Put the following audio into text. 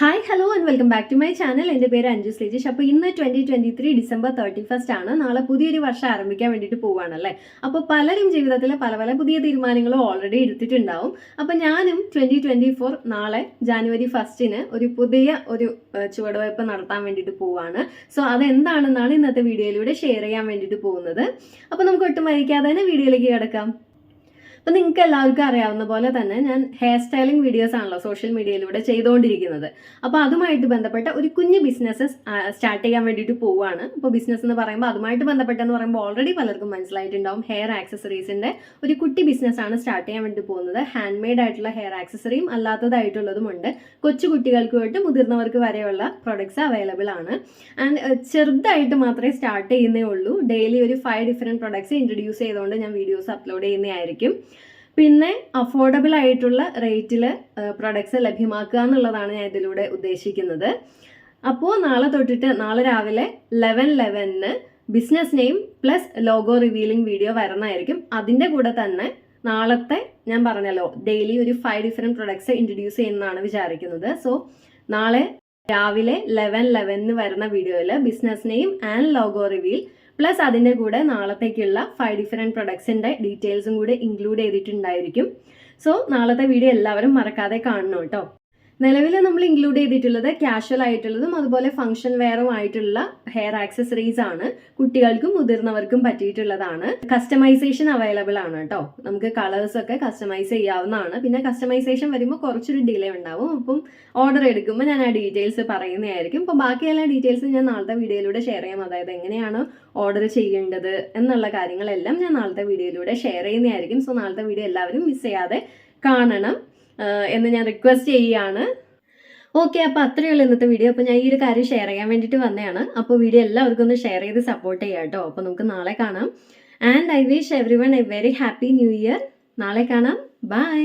Hi hello and welcome back to my channel. എൻ്റെ പേര് അഞ്ജു ശ്രീജിഷ്. അപ്പോൾ ഇന്ന് 2023 ഡിസംബർ 31 ആണ്. നാളെ പുതിയൊരു വർഷം ആരംഭിക്കാൻ വേണ്ടിയിട്ട് പോവുകയാണല്ലേ. അപ്പോൾ പലരും ജീവിതത്തിൽ പല പല പുതിയ തീരുമാനങ്ങളും ഓൾറെഡി എടുത്തിട്ടുണ്ടാവും. അപ്പോൾ ഞാനും 2024 നാളെ ജാനുവരി 1 ഒരു പുതിയ ചുവടുവയ്പ്പ് നടത്താൻ വേണ്ടിയിട്ട് പോവുകയാണ്. സോ അതെന്താണെന്നാണ് ഇന്നത്തെ വീഡിയോയിലൂടെ ഷെയർ ചെയ്യാൻ വേണ്ടിയിട്ട് പോകുന്നത്. അപ്പോൾ നമുക്ക് ഒട്ടും വൈകാതെ തന്നെ വീഡിയോയിലേക്ക് കിടക്കാം. അപ്പം നിങ്ങൾക്ക് എല്ലാവർക്കും അറിയാവുന്ന പോലെ തന്നെ ഞാൻ ഹെയർ സ്റ്റൈലിംഗ് വീഡിയോസ് ആണല്ലോ സോഷ്യൽ മീഡിയയിലൂടെ ചെയ്തുകൊണ്ടിരിക്കുന്നത്. അപ്പോൾ അതുമായിട്ട് ബന്ധപ്പെട്ട ഒരു കുഞ്ഞ് ബിസിനസ് സ്റ്റാർട്ട് ചെയ്യാൻ വേണ്ടിയിട്ട് പോവുകയാണ്. അപ്പോൾ ബിസിനസ് എന്ന് പറയുമ്പോൾ അതുമായിട്ട് ബന്ധപ്പെട്ടെന്ന് പറയുമ്പോൾ ഓൾറെഡി പലർക്കും മനസ്സിലായിട്ടുണ്ടാവും. ഹെയർ ആക്സസറീസിൻ്റെ ഒരു കുട്ടി ബിസിനസ്സാണ് സ്റ്റാർട്ട് ചെയ്യാൻ വേണ്ടി പോകുന്നത്. ഹാൻഡ് മെയ്ഡ് ആയിട്ടുള്ള ഹെയർ ആക്സസറിയും അല്ലാത്തതായിട്ടുള്ളതുമുണ്ട്. കൊച്ചു കുട്ടികൾക്ക് തൊട്ട് മുതിർന്നവർക്ക് വരെയുള്ള പ്രൊഡക്ട്സ് അവൈലബിൾ ആണ്. ആൻഡ് ചെറുതായിട്ട് മാത്രമേ സ്റ്റാർട്ട് ചെയ്യുന്നേ ഉള്ളൂ. ഡെയിലി ഒരു 5 ഡിഫറെൻറ്റ് പ്രൊഡക്ട്സ് ഇൻട്രൊഡ്യൂസ് ചെയ്തുകൊണ്ട് ഞാൻ വീഡിയോസ് അപ്ലോഡ് ചെയ്യുന്നതായിരിക്കും. പിന്നെ അഫോർഡബിൾ ആയിട്ടുള്ള റേറ്റിൽ പ്രൊഡക്ട്സ് ലഭ്യമാക്കുക എന്നുള്ളതാണ് ഞാൻ ഇതിലൂടെ ഉദ്ദേശിക്കുന്നത്. അപ്പോൾ നാളെ രാവിലെ 11:11 business name plus logo revealing video വരുന്നതായിരിക്കും. അതിൻ്റെ കൂടെ തന്നെ നാളത്തെ ഞാൻ പറഞ്ഞല്ലോ ഡെയിലി ഒരു 5 ഡിഫറെൻറ്റ് പ്രൊഡക്ട്സ് ഇൻട്രൊഡ്യൂസ് ചെയ്യുന്നതാണ് വിചാരിക്കുന്നത്. സോ നാളെ രാവിലെ 11:11 വരുന്ന വീഡിയോയിൽ business name and logo reveal plus അതിൻ്റെ കൂടെ നാളത്തേക്കുള്ള 5 ഡിഫറെൻറ്റ് പ്രൊഡക്ട്സിൻ്റെ ഡീറ്റെയിൽസും കൂടെ ഇൻക്ലൂഡ് ചെയ്തിട്ടുണ്ടായിരിക്കും. സോ നാളത്തെ വീഡിയോ എല്ലാവരും മറക്കാതെ കാണണം കേട്ടോ. നിലവിൽ നമ്മൾ ഇൻക്ലൂഡ് ചെയ്തിട്ടുള്ളത് കാഷ്വൽ ആയിട്ടുള്ളതും അതുപോലെ ഫംഗ്ഷൻ വെയറും ആയിട്ടുള്ള ഹെയർ ആക്സസറീസ് ആണ്. കുട്ടികൾക്കും മുതിർന്നവർക്കും പറ്റിയിട്ടുള്ളതാണ്. കസ്റ്റമൈസേഷൻ അവൈലബിൾ ആണ് കേട്ടോ. നമുക്ക് കളേഴ്സ് ഒക്കെ കസ്റ്റമൈസ് ചെയ്യാവുന്നതാണ്. പിന്നെ കസ്റ്റമൈസേഷൻ വരുമ്പോൾ കുറച്ചൊരു ഡിലേ ഉണ്ടാവും. അപ്പം ഓർഡർ എടുക്കുമ്പോൾ ഞാൻ ആ ഡീറ്റെയിൽസ് പറയുന്നതായിരിക്കും. അപ്പോൾ ബാക്കി എല്ലാ ഡീറ്റെയിൽസും ഞാൻ നാളത്തെ വീഡിയോയിലൂടെ ഷെയർ ചെയ്യാം. അതായത് എങ്ങനെയാണ് ഓർഡർ ചെയ്യേണ്ടത് എന്നുള്ള കാര്യങ്ങളെല്ലാം ഞാൻ നാളത്തെ വീഡിയോയിലൂടെ ഷെയർ ചെയ്യുന്നതായിരിക്കും. സോ നാളത്തെ വീഡിയോ എല്ലാവരും മിസ് ചെയ്യാതെ കാണണം എന്ന് ഞാൻ റിക്വസ്റ്റ് ചെയ്യുകയാണ്. ഓക്കെ, അപ്പോൾ അത്രയുള്ള ഇന്നത്തെ വീഡിയോ. അപ്പോൾ ഞാൻ ഈ ഒരു കാര്യം ഷെയർ ചെയ്യാൻ വേണ്ടിയിട്ട് വന്നതാണ്. അപ്പോൾ വീഡിയോ എല്ലാവർക്കും ഒന്ന് ഷെയർ ചെയ്ത് സപ്പോർട്ട് ചെയ്യാം കേട്ടോ. അപ്പോൾ നമുക്ക് നാളെ കാണാം. And I wish every one A very happy new year. നാളെ കാണാം. ബൈ.